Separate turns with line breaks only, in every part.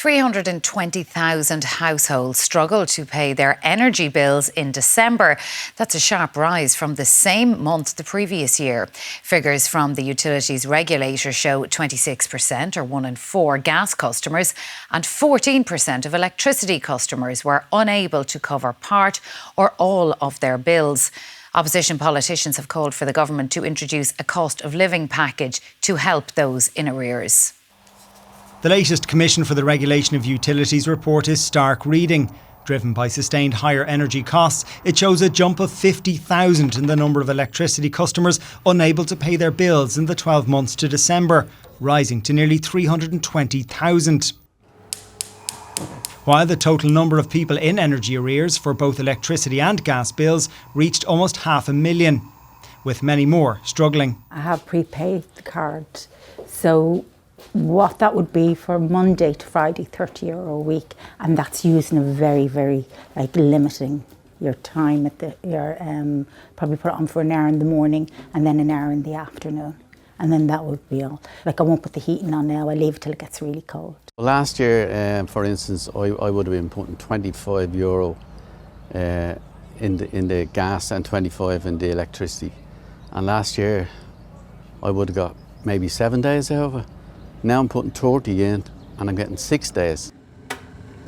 320,000 households struggled to pay their energy bills in December. That's a sharp rise from the same month the previous year. Figures from the utilities regulator show 26%, or 1 in 4 gas customers, and 14% of electricity customers were unable to cover part or all of their bills. Opposition politicians have called for the government to introduce a cost of living package to help those in arrears.
The latest Commission for the Regulation of Utilities report is stark reading. Driven by sustained higher energy costs, it shows a jump of 50,000 in the number of electricity customers unable to pay their bills in the 12 months to December, rising to nearly 320,000. While the total number of people in energy arrears for both electricity and gas bills reached almost 500,000, with many more struggling.
I have prepaid the card, so what that would be for Monday to Friday, €30 a week, and that's using a very, very limiting your time at probably put it on for an hour in the morning and then an hour in the afternoon, and then that would be all. I won't put the heating on now. I leave it till it gets really cold.
Last year, for instance, I would have been putting €25 in the gas and 25 in the electricity, and last year I would have got maybe 7 days out of it. Now I'm putting 30 in and I'm getting 6 days.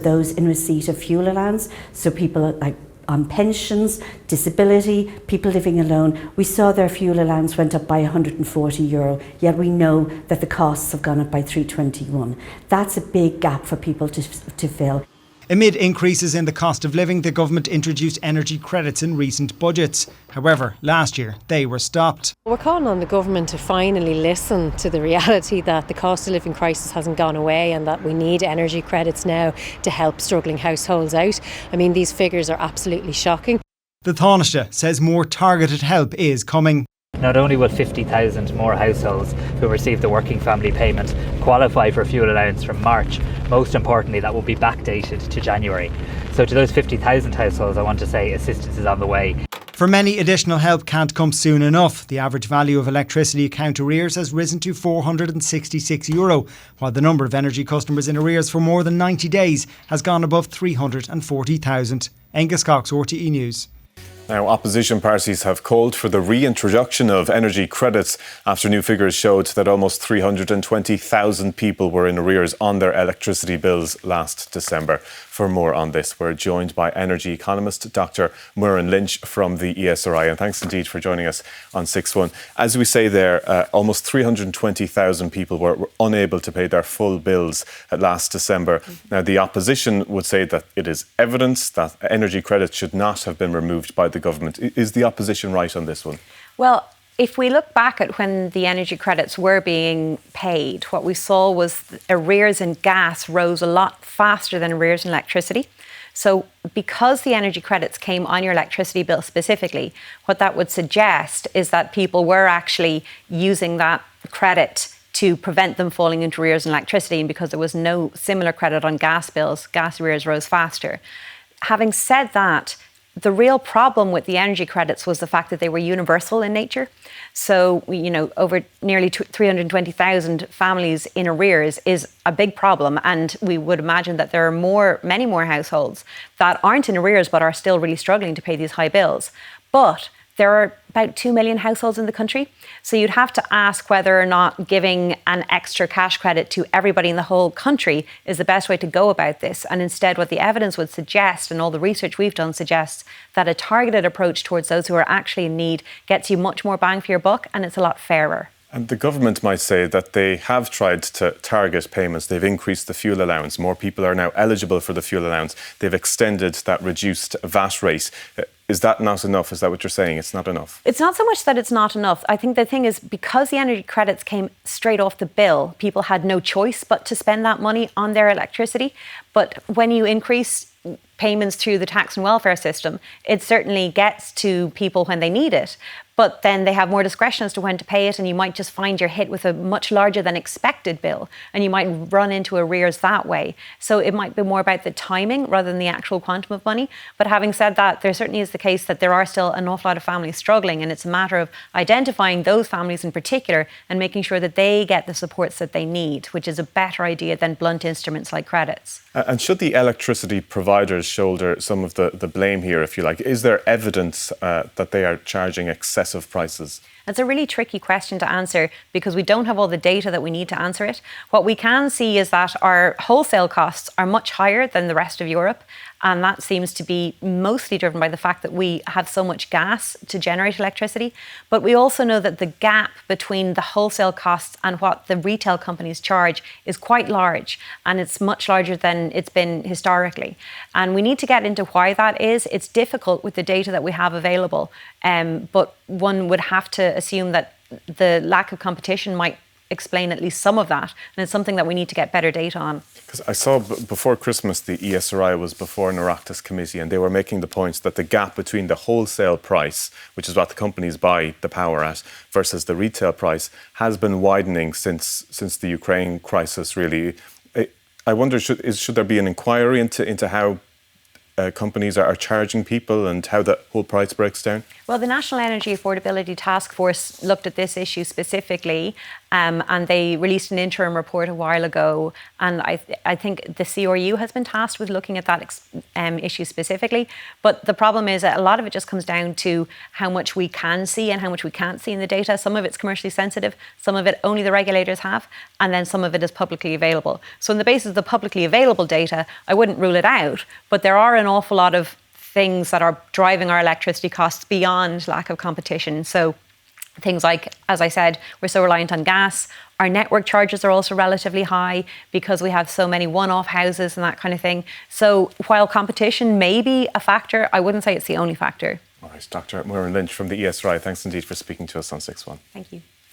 Those in receipt of fuel allowance, so people on pensions, disability, people living alone, we saw their fuel allowance went up by €140, yet we know that the costs have gone up by €321. That's a big gap for people to fill.
Amid increases in the cost of living, the government introduced energy credits in recent budgets. However, last year they were stopped.
We're calling on the government to finally listen to the reality that the cost of living crisis hasn't gone away and that we need energy credits now to help struggling households out. I mean, these figures are absolutely shocking.
The Taoiseach says more targeted help is coming.
Not only will 50,000 more households who receive the working family payment qualify for fuel allowance from March, most importantly that will be backdated to January. So to those 50,000 households I want to say assistance is on the way.
For many, additional help can't come soon enough. The average value of electricity account arrears has risen to €466, while the number of energy customers in arrears for more than 90 days has gone above 340,000. Angus Cox, RTE News.
Now, opposition parties have called for the reintroduction of energy credits after new figures showed that almost 320,000 people were in arrears on their electricity bills last December. For more on this, we're joined by energy economist Dr Muireann Lynch from the ESRI. And thanks indeed for joining us on 6-1. As we say there, almost 320,000 people were unable to pay their full bills last December. Now, the opposition would say that it is evidence that energy credits should not have been removed by the government. Is the opposition right on this one?
Well, if we look back at when the energy credits were being paid, what we saw was arrears in gas rose a lot faster than arrears in electricity. So because the energy credits came on your electricity bill specifically, what that would suggest is that people were actually using that credit to prevent them falling into arrears in electricity, and because there was no similar credit on gas bills, gas arrears rose faster. Having said that, the real problem with the energy credits was the fact that they were universal in nature. So, over nearly 320,000 families in arrears is a big problem. And we would imagine that there are many more households that aren't in arrears but are still really struggling to pay these high bills. But there are about 2 million households in the country. So you'd have to ask whether or not giving an extra cash credit to everybody in the whole country is the best way to go about this. And instead, what the evidence would suggest, and all the research we've done suggests, that a targeted approach towards those who are actually in need gets you much more bang for your buck, and it's a lot fairer.
And the government might say that they have tried to target payments. They've increased the fuel allowance. More people are now eligible for the fuel allowance. They've extended that reduced VAT rate. Is that not enough? Is that what you're saying? It's not enough?
It's not so much that it's not enough. I think the thing is, because the energy credits came straight off the bill, people had no choice but to spend that money on their electricity. But when you increase payments through the tax and welfare system, it certainly gets to people when they need it. But then they have more discretion as to when to pay it, and you might just find you're hit with a much larger than expected bill, and you might run into arrears that way. So it might be more about the timing rather than the actual quantum of money. But having said that, there certainly is the case that there are still an awful lot of families struggling, and it's a matter of identifying those families in particular and making sure that they get the supports that they need, which is a better idea than blunt instruments like credits.
And should the electricity providers shoulder some of the blame here, if you like? Is there evidence that they are charging excessive prices?
It's a really tricky question to answer because we don't have all the data that we need to answer it. What we can see is that our wholesale costs are much higher than the rest of Europe. And that seems to be mostly driven by the fact that we have so much gas to generate electricity. But we also know that the gap between the wholesale costs and what the retail companies charge is quite large. And it's much larger than it's been historically. And we need to get into why that is. It's difficult with the data that we have available. But one would have to assume that the lack of competition might explain at least some of that, and it's something that we need to get better data on.
Because I saw before Christmas the ESRI was before an Oireachtas committee, and they were making the point that the gap between the wholesale price, which is what the companies buy the power at, versus the retail price has been widening since the Ukraine crisis, really. I wonder, should there be an inquiry into how companies are charging people and how the whole price breaks down?
Well, the National Energy Affordability Task Force looked at this issue specifically, and they released an interim report a while ago. And I think the CRU has been tasked with looking at that issue specifically. But the problem is that a lot of it just comes down to how much we can see and how much we can't see in the data. Some of it's commercially sensitive, some of it only the regulators have, and then some of it is publicly available. So on the basis of the publicly available data, I wouldn't rule it out, but there are an awful lot of things that are driving our electricity costs beyond lack of competition. So things like, as I said, we're so reliant on gas. Our network charges are also relatively high because we have so many one-off houses and that kind of thing. So while competition may be a factor, I wouldn't say it's the only factor.
All right, Dr Muireann Lynch from the ESRI, thanks indeed for speaking to us on 6-1.
Thank you.